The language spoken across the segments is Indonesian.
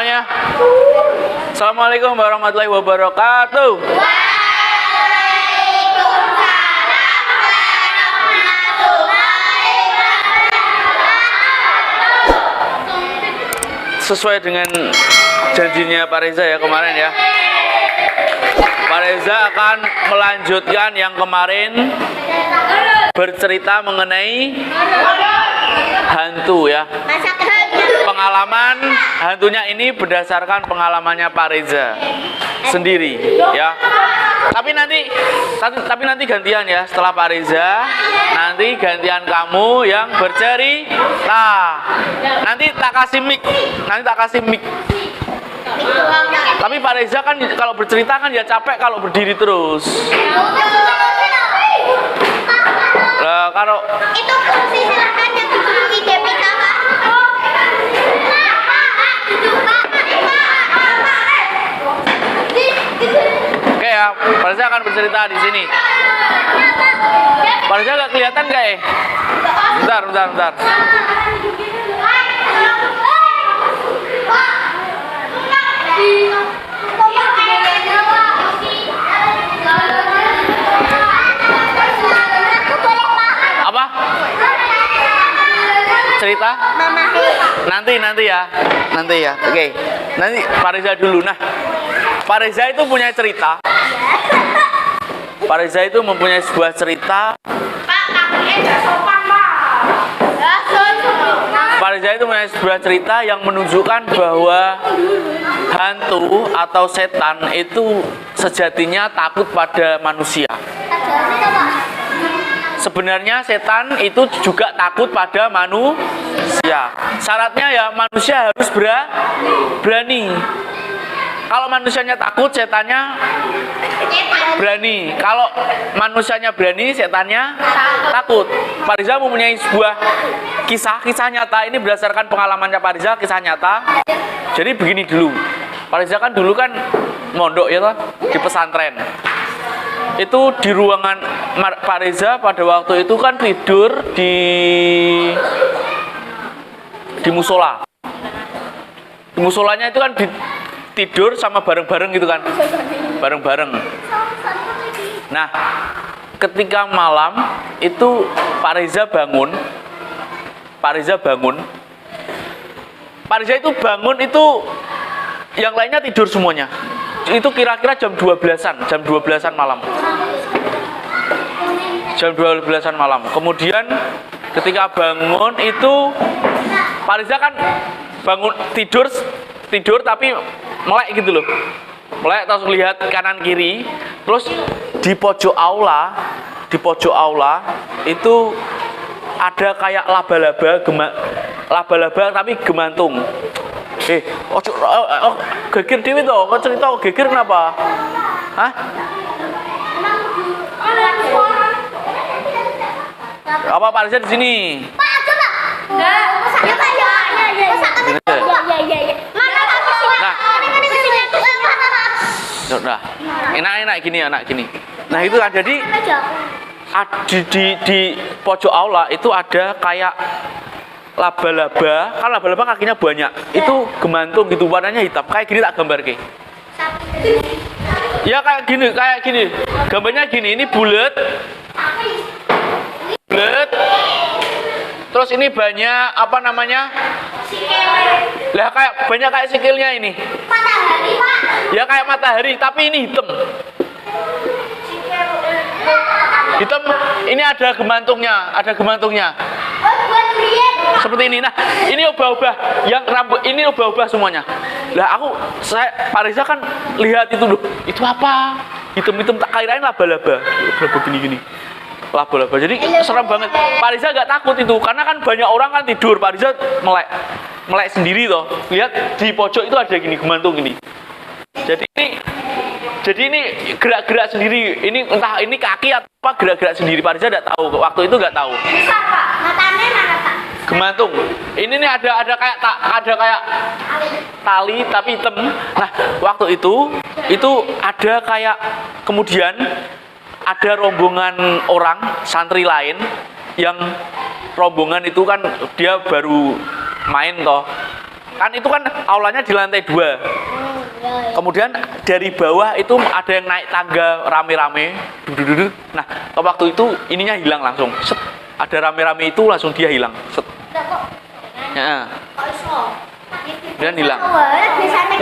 semuanya. Assalamualaikum warahmatullahi wabarakatuh. Sesuai dengan janjinya Pak Reza ya kemarin ya. Pak Reza akan melanjutkan yang kemarin bercerita mengenai hantu ya. Pengalaman hantunya ini berdasarkan pengalamannya Pak Reza sendiri ya. Tapi nanti gantian ya, setelah Pak Reza nanti gantian kamu yang bercerita. Nanti tak kasih mic. Tapi Pak Reza kan kalau bercerita kan ya capek kalau berdiri terus. Nah, kalau itu kursi silakan yang duduk ide kita Pak. Oke ya, Pak Reza akan bercerita di sini. Pak Reza nggak kelihatan nggak ya? Bentar. Apa? Cerita? Nanti ya. Oke. Nanti Pak Reza dulu. Nah, Pak Reza itu punya cerita. Pak Reza itu mempunyai sebuah cerita. Pak Reza itu mempunyai sebuah cerita yang menunjukkan bahwa hantu atau setan itu sejatinya takut pada manusia. Sebenarnya setan itu juga takut pada manusia. Syaratnya ya manusia harus berani. Kalau manusianya takut, setannya berani. Kalau manusianya berani, setannya takut. Pak Reza mempunyai sebuah kisah nyata. Ini berdasarkan pengalamannya Pak Reza, kisah nyata. Jadi begini dulu. Pak Reza kan dulu kan mondok ya toh, di pesantren. Itu di ruangan Pak Reza pada waktu itu kan tidur di musola. Di musolanya itu kan tidur sama bareng-bareng gitu kan. Bareng-bareng. Nah, ketika malam itu Pak Reza bangun. Pak Reza itu bangun itu yang lainnya tidur semuanya. Itu kira-kira jam 12-an malam. Jam 12-an malam. Kemudian ketika bangun itu Pak Reza kan bangun tidur tapi melek gitu loh. Melek terus lihat kanan kiri. Terus di pojok aula itu ada kayak laba-laba tapi gemantung. Geger dewe to, kok cerita geger kenapa? Hah? Apa Pak Reza di sini? Pak, coba. Enggak. Ya Pak, ya. Mana Nah, enak gini. Nah itu kan jadi di pojok aula itu ada kayak laba-laba, kan laba-laba kakinya banyak. Itu gemantung gitu, warnanya hitam. Kayak gini tak gambar ke. Ya kayak gini. Gambarnya gini, ini bulat. Terus ini banyak apa namanya? Lah banyak kayak sikilnya ini. Matahari, Pak. Ya kayak matahari, tapi ini hitam. Hitam, ini ada gemantungnya. Seperti ini. Nah, ini ubah-ubah yang rambut ini ubah-ubah semuanya. Lah Pak Reza kan lihat itu loh. Itu apa? Hitam-hitam tak kirain laba-laba gini. Laba-laba. Jadi serem banget. Pak Reza nggak takut itu karena kan banyak orang kan tidur. Pak Reza melek sendiri toh. Lihat di pojok itu ada gini gemantung ini. Jadi ini gerak-gerak sendiri. Ini entah ini kaki atau apa gerak-gerak sendiri. Pak Reza nggak tahu. Waktu itu nggak tahu. Besar, Pak. Matanya mana, Pak? Gemantung. Ini nih ada kayak tali tapi hitam. Nah, waktu itu ada kayak kemudian ada rombongan orang santri lain yang rombongan itu kan dia baru main toh. Kan itu kan aulanya di lantai 2. Kemudian dari bawah itu ada yang naik tangga rame-rame. Duduk. Nah, waktu itu ininya hilang langsung. Set. Ada rame-rame itu langsung dia hilang. Set. Ya. Kemudian hilang.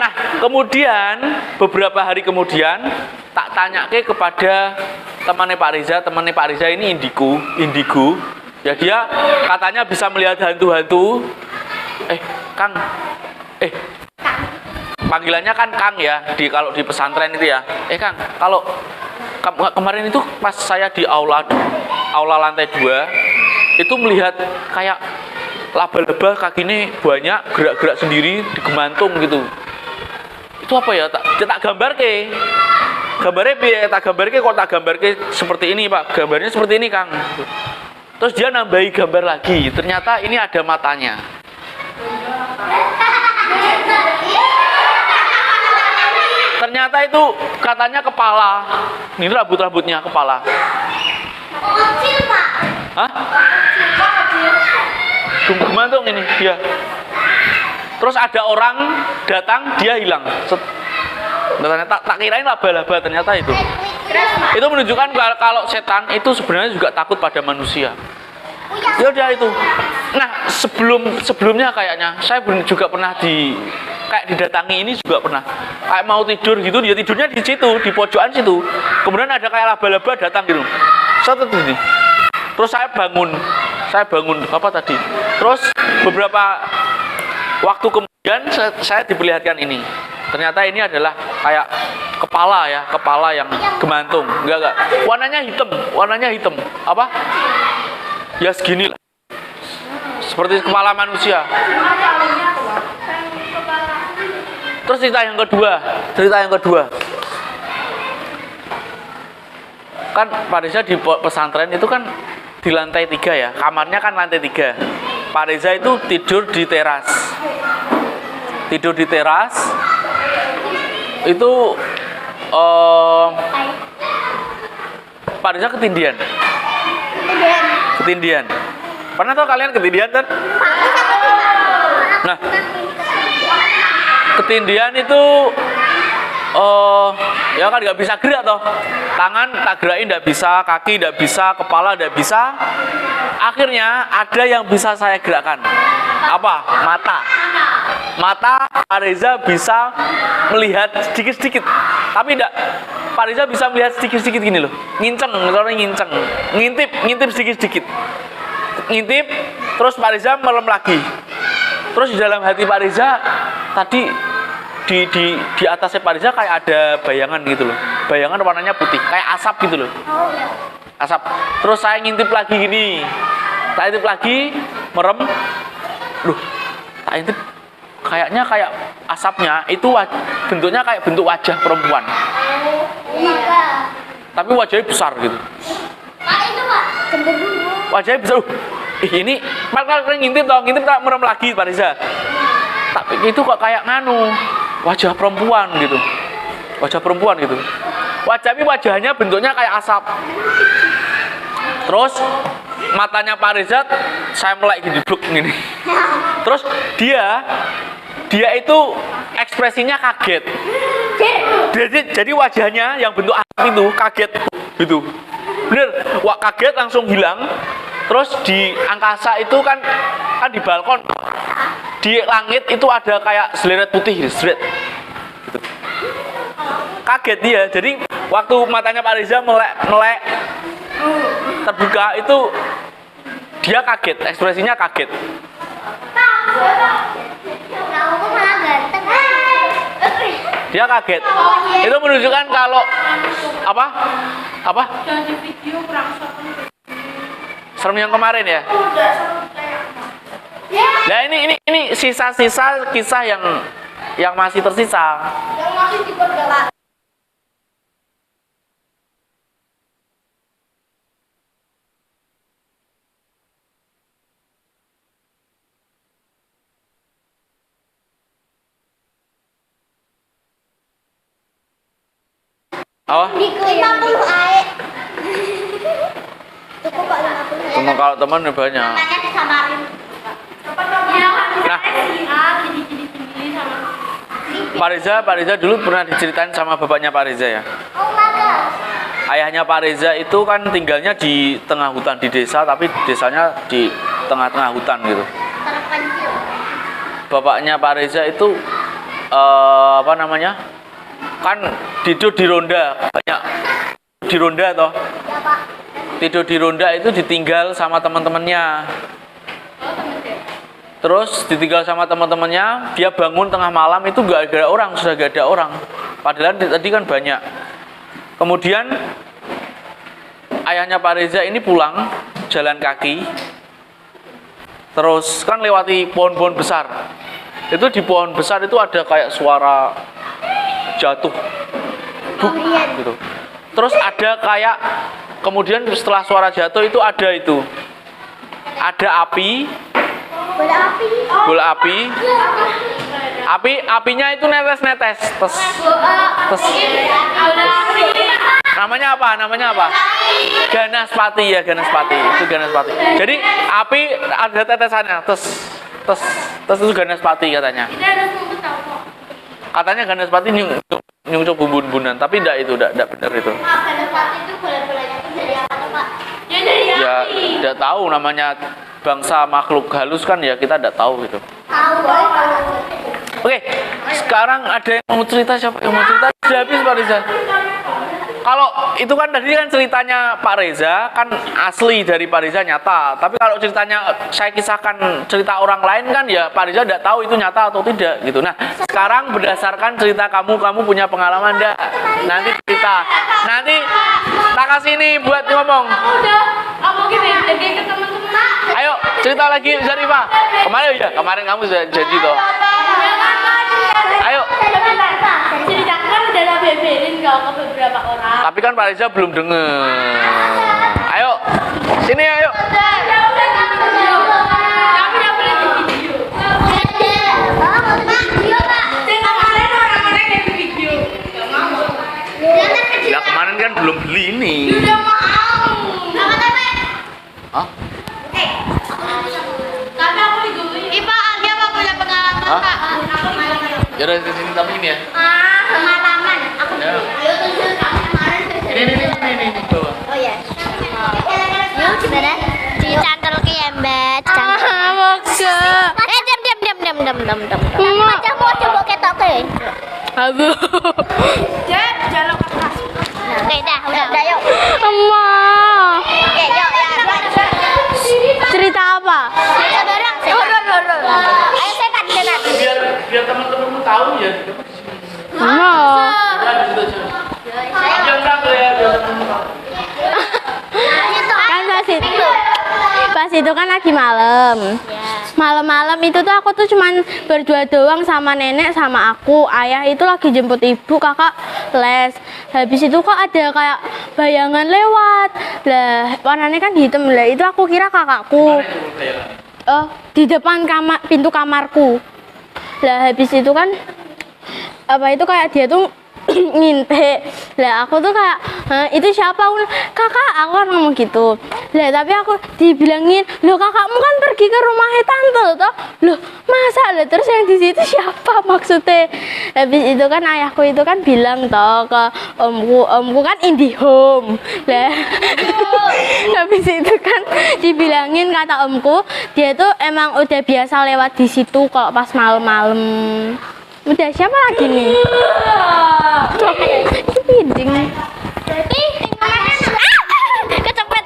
Nah, kemudian beberapa hari kemudian tak tanya kepada temannya Pak Reza ini indigo. Ya dia katanya bisa melihat hantu-hantu. Kang. Panggilannya kan Kang ya, kalau di pesantren itu ya. Kang, kalau kemarin itu pas saya di aula lantai 2 itu melihat kayak laba-laba kakinya banyak gerak-gerak sendiri digemantung gitu. Itu apa ya? Tak gambar ke. Gambarnya piye? Tak gambar ke seperti ini, Pak. Gambarnya seperti ini, Kang. Terus dia nambahi gambar lagi. Ternyata ini ada matanya. Ternyata itu katanya kepala. Ini rambut-rambutnya kepala. Kecil, Pak. Hah? Gemantung ini dia. Terus ada orang datang, dia hilang. Tak kirain laba-laba, ternyata itu. Itu menunjukkan kalau setan itu sebenarnya juga takut pada manusia. Ya udah itu. Nah, sebelumnya kayaknya saya juga pernah kayak didatangi ini juga pernah. Kayak mau tidur gitu, dia tidurnya di situ, di pojokan situ. Kemudian ada kayak laba-laba datang gitu. Ini. Terus saya bangun apa tadi? Terus beberapa waktu kemudian saya diperlihatkan ini. Ternyata ini adalah kayak kepala yang gemantung. Enggak. Warnanya hitam. Apa? Ya segini lah. Seperti kepala manusia. Terus cerita yang kedua. Kan Pak Reza di pesantren itu kan di lantai 3 ya, kamarnya kan lantai 3. Pak Reza itu tidur di teras. Itu Pak Reza ketindihan. Pernah tau kalian ketindihan kan? Nah, ketindihan itu ya kan nggak bisa gerak toh. Tangan tak gerakin nggak bisa, kaki nggak bisa, kepala nggak bisa. Akhirnya ada yang bisa saya gerakkan. Apa? Mata Pak Reza bisa melihat sedikit-sedikit. Tapi enggak. Pak Reza bisa melihat sedikit-sedikit gini loh. Ngintip sedikit-sedikit. Ngintip, terus Pak Reza merem lagi. Terus di dalam hati Pak Reza tadi di atasnya Pak Reza kayak ada bayangan gitu loh. Bayangan warnanya putih, kayak asap gitu loh. Asap. Terus saya ngintip lagi gini. Tak intip lagi, merem. Loh, tak intip kayaknya kayak asapnya itu bentuknya kayak bentuk wajah perempuan. Tapi wajahnya besar gitu. Wajahnya besar. Ini kalau ngintip tak merem lagi Pak Reza. Tapi itu kok kayak wajah perempuan gitu. Wajahnya bentuknya kayak asap. Terus matanya Pak Reza saya melek gitu gini. Terus dia itu ekspresinya kaget. Jadi wajahnya yang bentuk asap itu kaget gitu. Bener, kaget langsung hilang. Terus di angkasa itu kan di balkon, di langit itu ada kayak seleret putih gitu, gitu. Kaget dia. Jadi waktu matanya Pak Reza melek terbuka itu dia kaget, ekspresinya kaget. Dia kaget. Itu menunjukkan kalau apa? Jangan di video kurang serem yang kemarin ya. Nah ini sisa-sisa kisah yang masih tersisa. Yang masih diperdalam. Di 50 air. Cukup Pak 50. Cuma kalau teman banyak. Tanya disamarin. Nah, Pak Reza dulu pernah diceritain sama bapaknya Pak Reza ya. Ayahnya Pak Reza itu kan tinggalnya di tengah hutan di desa, tapi desanya di tengah-tengah hutan gitu. Bapaknya Pak Reza itu apa namanya? Kan tidur di ronda, banyak di ronda toh. Tidur di ronda itu ditinggal sama teman-temannya. Terus ditinggal sama teman-temannya, dia bangun tengah malam itu gak ada orang, sudah gak ada orang. Padahal tadi kan banyak. Kemudian ayahnya Pak Reza ini pulang jalan kaki. Terus kan lewati pohon-pohon besar. Itu di pohon besar itu ada kayak suara jatuh. Buk, gitu. Terus ada kayak kemudian setelah suara jatuh itu ada api. Bola api. Apinya itu netes. Tes. Namanya apa? Ganaspati ya, Ganaspati. Itu Ganaspati. Jadi api ada tetesannya. Tes itu Ganaspati katanya. Katanya Ganaspati nyungsuk bumbu-bumbunan, tapi enggak benar itu. Ganaspati itu bola-bolanya itu dari apa tuh, Pak? Ya dari api. Ya, enggak tahu namanya bangsa makhluk halus kan ya, kita enggak tahu gitu. Tahu. Oke, sekarang ada yang mau cerita, siapa yang mau cerita? Sudah habis Pak Reza. Kalau itu kan tadi kan ceritanya Pak Reza kan asli dari Pak Reza nyata. Tapi kalau ceritanya saya kisahkan cerita orang lain kan ya Pak Reza tidak tahu itu nyata atau tidak gitu. Nah sekarang berdasarkan cerita kamu punya pengalaman enggak? Nanti cerita. Nanti tak kasih ini buat ngomong. Udah, aku gini jadi ke teman-teman. Ayo cerita lagi Zarifah. Kemarin kamu sudah janji toh. Ayo. Ceritakan udah beberin ke beberapa orang. Tapi kan Pak Reza belum dengar. Ayo, sini ayo. Tapi udah boleh di video. Video Pak. Kemarin orang-orang yang di video. Gak mau. Ya kemarin kan belum beli ini. Udah mau. Hah? Tapi aku digulung. Pak, dia mau punya pengalaman Hah? Pak. Ya udah di sini tapi ini ya. Pengalaman. Aku Ya. Ayo tunjuk kemarin. Ini bawah. Oh ya. Yuk gimana? Dicantol ke ya Mbak. Moga. Diam. Macam mau coba ketok ke. Aduh. Jep, jalan ke kelas. Oke, udah yuk. Emma. Oke, yuk ya. Cerita apa? Horor. Ayo setan. Biar teman-temanmu tahu ya. Emma. Ya di situ aja. Ayo berang ya biar teman-teman tahu. Kan pas itu kan lagi malam. Malam-malam itu tuh aku tuh cuman berdua doang sama nenek sama aku. Ayah itu lagi jemput ibu, kakak les. Habis itu kok ada kayak bayangan lewat. Lah, warnanya kan hitam. Lah, itu aku kira kakakku. Di depan pintu kamarku. Lah, habis itu kan apa itu kayak dia tuh ngintip. Lah aku tuh kayak itu siapa? Kakak, aku kan ngomong gitu. Lah tapi aku dibilangin, "Loh, kakakmu kan pergi ke rumahnya tante toh." Loh, masa? Lah terus yang di situ siapa maksudnya? Habis itu kan ayahku itu kan bilang toh ke omku kan IndiHome. Lah habis itu kan dibilangin kata omku, dia tuh emang udah biasa lewat di situ kalau pas malam-malam. Udah siapa lagi nih? Itu piring. Kecepet.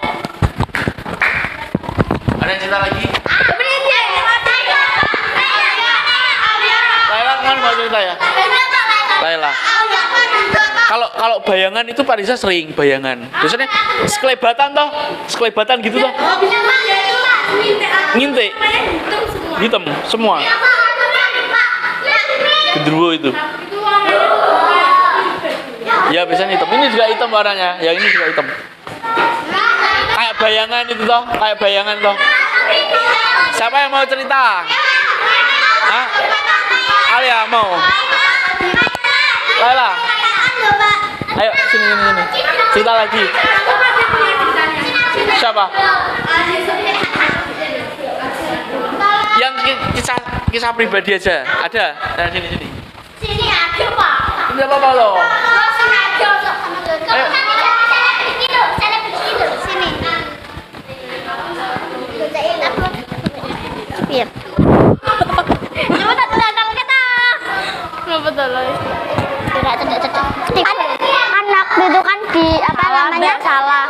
Ada yang cerita lagi? Laila kan mau cerita ya? Laila. Kalau bayangan itu Pak Reza sering bayangan. Biasanya sekelebatan gitu toh. Ngintik. Hitam semua. Gendruwo itu. Ya biasanya hitam. Ini juga hitam warnanya. Yang ini juga hitam. Kayak bayangan itu toh. Kayak bayangan toh. Siapa yang mau cerita? Hah? Alia mau. Laila. Ayo sini. Cerita lagi. Siapa? Yang kisah pribadi aja. Ada. Nah, sini. Sini sengaja, Pak. Tidak apa-apa loh. Nggak sengaja, Pak. Ayo. Saya begini loh, saya begini loh. Sini. Biar. Coba datang kita. Kenapa salah? Tidak, kan waktu itu kan di apa namanya Salah.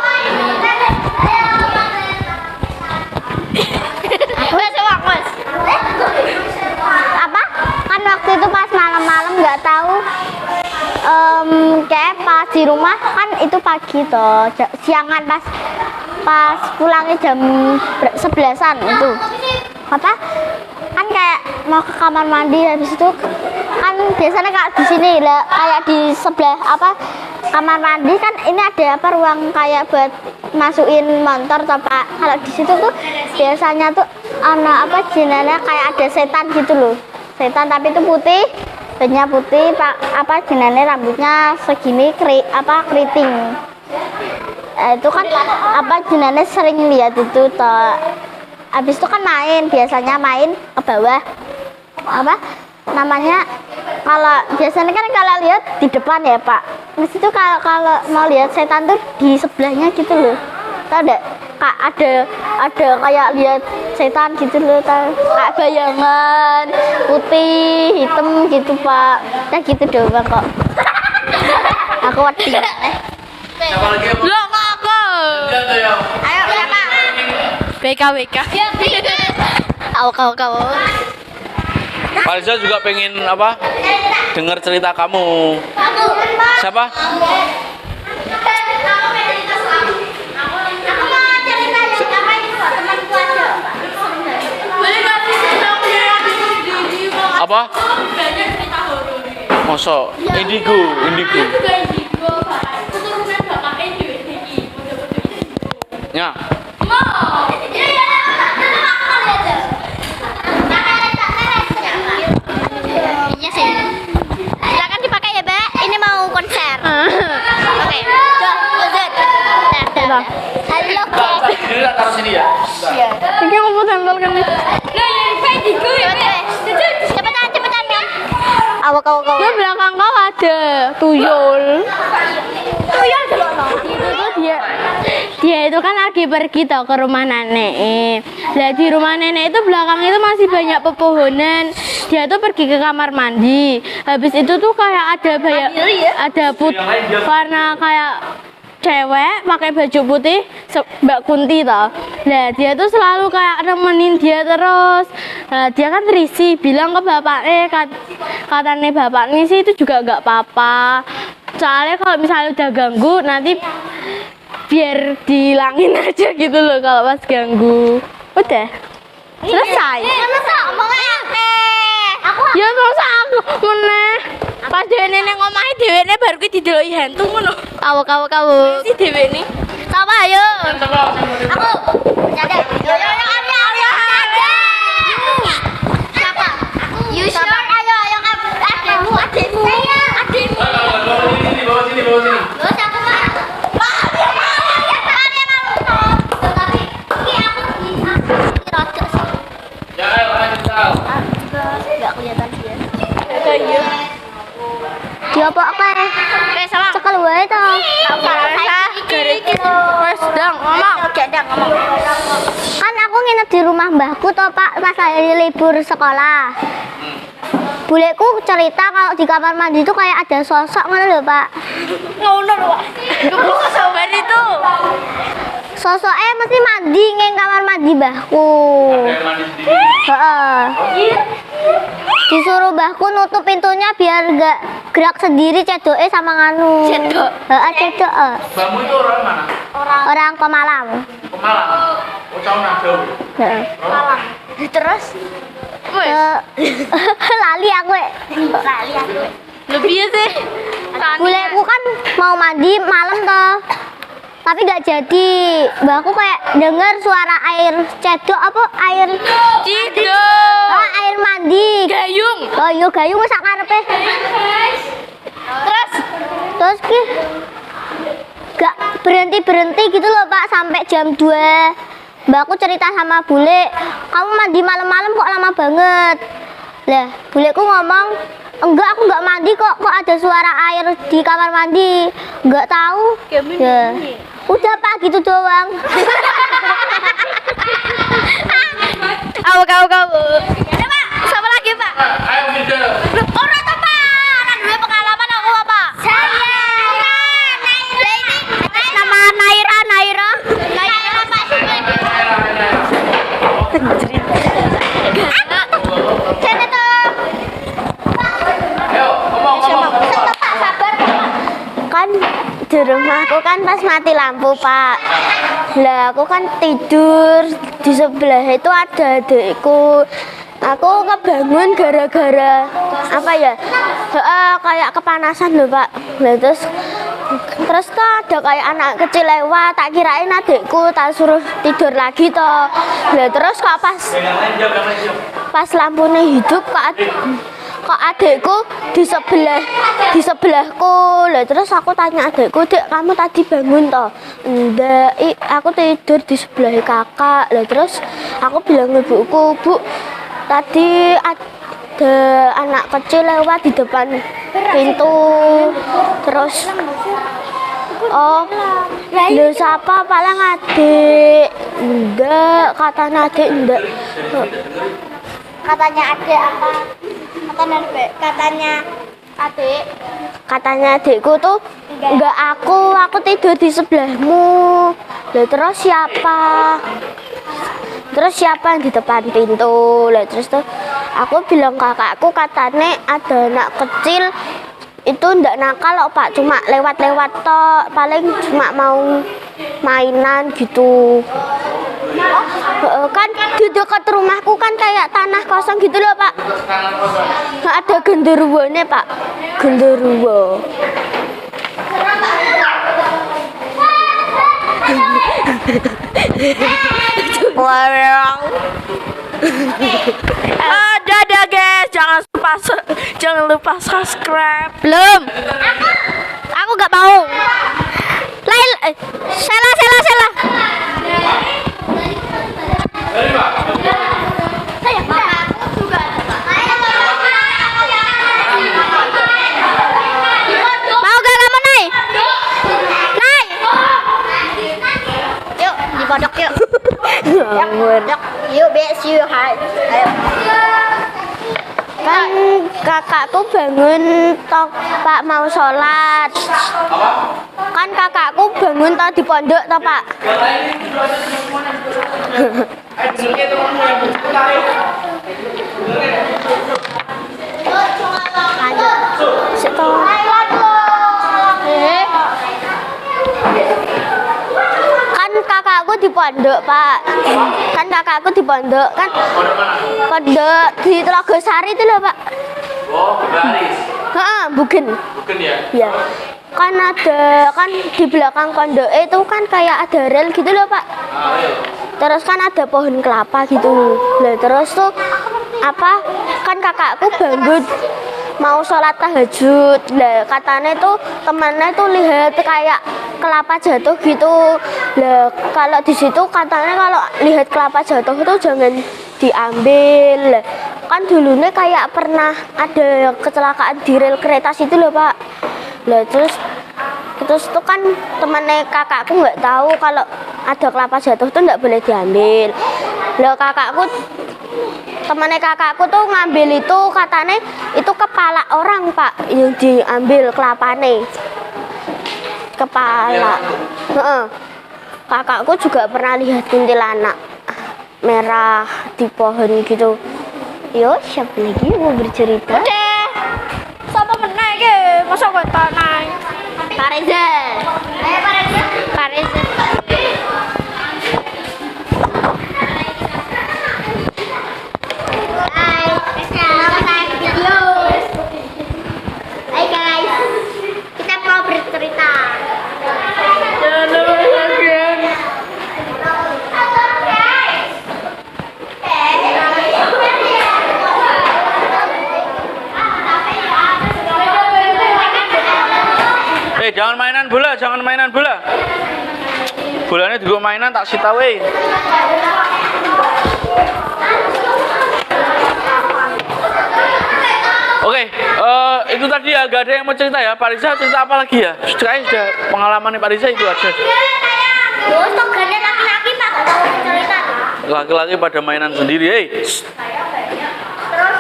Mas. Apa? Kan waktu itu pas malam-malam nggak tahu kayak pas di rumah kan itu pagi toh siangan pas pulangnya jam 11-an itu apa kan kayak mau ke kamar mandi habis itu kan biasanya kayak di sini lah kayak di sebelah apa kamar mandi kan ini ada apa ruang kayak buat masukin motor atau apa kalau di situ tuh biasanya tuh anak apa jenazah kayak ada setan gitu loh setan tapi itu putih bajunya putih pak apa jenazah rambutnya segini keriting itu kan apa jenazah sering lihat itu toh habis itu kan biasanya main ke bawah apa namanya kalau biasanya kan kalau lihat di depan ya Pak di situ kalau mau lihat setan tuh di sebelahnya gitu loh tau enggak kak ada kayak lihat setan gitu loh tau kayak bayangan putih hitam gitu Pak nah gitu doang kok aku wedi Siapa lagi yang mau? Lo kok aku. Jangan ya. ayo siapa BKWK. kau Fariza juga pengen apa? Dengar cerita kamu. Siapa? Apa? Mosok indigo. Ya. Silakan dipakai ya, Mbak. Ini mau konser. Oke. Halo, guys. Ini taruh sini ya. Ini aku mau tempel kan. Cepetan ya. Kau. Di belakang kau ada tuyul. Itu dia itu kan lagi pergi tau ke rumah nenek. Nah di rumah nenek itu belakang itu masih banyak pepohonan. Dia tuh pergi ke kamar mandi. Habis itu tuh kayak ada warna kayak cewek pakai baju putih Mbak Kunti toh. Nah dia tuh selalu kayak nemenin dia terus. Nah, dia kan risih bilang ke bapaknya katanya bapaknya sih itu juga nggak apa-apa. Soalnya kalau misalnya udah ganggu nanti biar dihilangin aja gitu loh kalau pas ganggu. Udah selesai. Ya masa aku meneh. Pas dhewe neng omahe dhewene baru ki dideloki hantu ngono. Kau. Si dhewene. Siapa ayo? Aku. Ada. Ayo. Siapa? Yusuf. Ayo kamu. Adikmu. Bawa sini. Lo siapa, Pak? Pak, dia mau. Tapi ini aku rada sih. Ya, ayo lanjut Sal. Enggak kelihatan dia. Iya. Dia apa kayak? Salah. Cekel wae to. Wes dang ngomong. Kan aku nginep di rumah mbahku toh Pak pas hari libur sekolah. Buleku cerita kalau di kamar mandi itu kayak ada sosok ngono lho Pak. Ngono lho, Pak. Kebuka sabar itu. Sosoknya mesti mandi neng kamar mandi mbahku. Mandi sendiri. Heeh. Disuruh mbahku nutup pintunya biar enggak gerak sendiri cedoke sama nganu. Cedok. Heeh, cedok. Kamu itu orang mana? Orang Pemalang. Pemalang. Oh, tahun jauh. Heeh. Terus Lali aku. lebih sih. Buleku kan mau mandi malam toh. Tapi nggak jadi. Mbakku kayak denger suara air cedok apa air Cidok. oh, air mandi. Gayung. Oh iya gayung sak karepe. Terus ki gak berhenti gitu loh Pak sampai jam 2. Mbakku cerita sama bule, kamu mandi malam-malam kok lama banget. Lah, buleku ngomong, Enggak, aku enggak mandi kok. Kok ada suara air di kamar mandi? Enggak tahu. Ya. Udah Pak, gitu doang. Kamu. Ya, Pak. Siapa lagi, Pak? Ayo video. Orang tuh, Pak. Anak dua pengalaman aku apa? Saya Naira ini. Nama Naira. Naira Pak Sini tuh. Ayo, ngomong. Kan di rumahku kan pas mati lampu Pak. Lah aku kan tidur di sebelah itu ada adikku. Aku kebangun gara-gara apa ya? Kayak kepanasan loh Pak. Lah terus tuh ada kayak anak kecil lewat, tak kirain adikku, tak suruh tidur lagi toh. Lah terus kok pas lampunya hidup kok adikku di sebelahku. Lah terus aku tanya adikku, "Dek, kamu tadi bangun toh?" "Enggak, aku tidur di sebelah kakak." Lah terus aku bilang ke ibuku, "Bu, tadi ada anak kecil lewat di depan pintu." Terus lu siapa? Paling adik. Enggak, katanya adik enggak. Katanya adik apa? Katanya adikku tuh enggak aku tidur di sebelahmu. Lah terus siapa? Terus siapa yang di depan pintu? Lah terus tuh aku bilang kakakku, katanya ada anak kecil itu ndak nakal kok Pak, cuma lewat-lewat tok, paling cuma mau mainan gitu. Kan di dekat rumahku kan kayak tanah kosong gitu loh Pak. Ada genderuwonya Pak, genderuwo. Dadah guys, jangan lupa subscribe. Belum. Aku nggak mau. Sela. Mau gak kamu naik? Naik. Yuk, di pondok yuk. Yuk, BSU hai. Ayo. Kan kakakku bangun tok Pak mau sholat. Kan kakakku bangun tok di pondok tok Pak. Kan kakakku di pondok Pak. Kan kakakku di pondok kan. Pondok di Telogosari itu loh Pak. Oh, baris. Bukan ya? Ya. Kan ada kan di belakang pondok itu kan kayak ada rel gitu loh Pak. Terus kan ada pohon kelapa gitu. Lah terus tuh apa? Kan kakakku bangun mau sholat tahajud. Lah katanya tuh temannya tuh lihat kayak kelapa jatuh gitu. Lah kalau di situ katanya kalau lihat kelapa jatuh tuh jangan diambil. Kan dulunya kayak pernah ada kecelakaan di rel kereta situ loh Pak. Lah terus tuh kan temannya kakakku nggak tahu kalau ada kelapa jatuh tuh nggak boleh diambil. Lah temannya kakakku tuh ngambil itu, katanya itu kepala orang Pak yang diambil kelapane. Kepala. Kakakku juga pernah lihat kuntilanak merah di pohon gitu. Yo, siapa lagi mau bercerita? Siapa menang ke? Masa gue tanah? Pak Reza. Pak Reza. Hai, nama saya video. Hai guys, kita mau bercerita. Jangan mainan bola. Bolanya juga mainan tak sitawe. Oke, itu tadi ya, gak ada yang mau cerita ya. Pak Riza cerita apa lagi ya? Kayaknya sudah pengalaman Pak Riza itu aja. Oh, stok ganda laki-laki Pak, gak tahu cerita. Laki-laki pada mainan sendiri, hei. Terus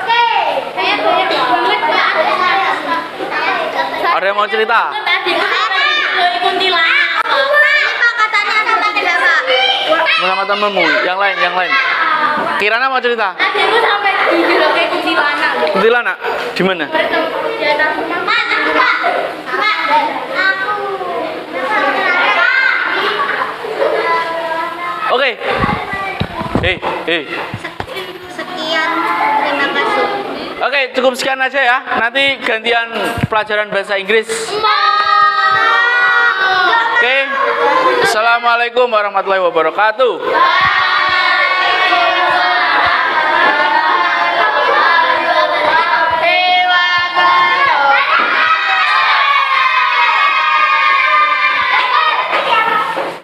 ke, saya banyak banget Pak. Ada yang mau cerita? Pak katanya sama Pak. Sama temenmu, yang lain. Kirana mau cerita? Adikku sampai dijuluk kayak kuntilanak. Kuntilanak, di mana? Di atas rumah. Pak, aku. Oke. Hei. Sekian, terima kasih. Oke, cukup sekian aja ya. Nanti gantian pelajaran bahasa Inggris. Oke. Assalamualaikum warahmatullahi wabarakatuh.